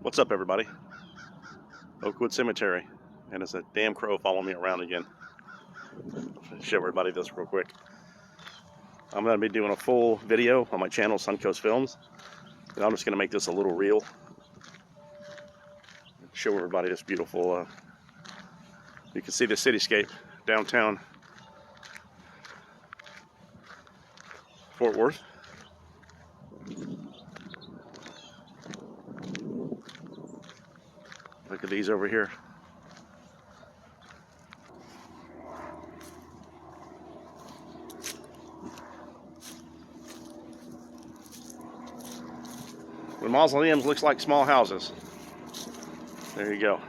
What's up, everybody? Oakwood Cemetery, and it's a damn crow following me around again. I'll show everybody this real quick. I'm going to be doing a full video on my channel, Suncoast Films, and I'm just going to make this a little reel. Show everybody this beautiful, you can see the cityscape downtown Fort Worth. Look at these over here. When mausoleums looks like small houses. There you go.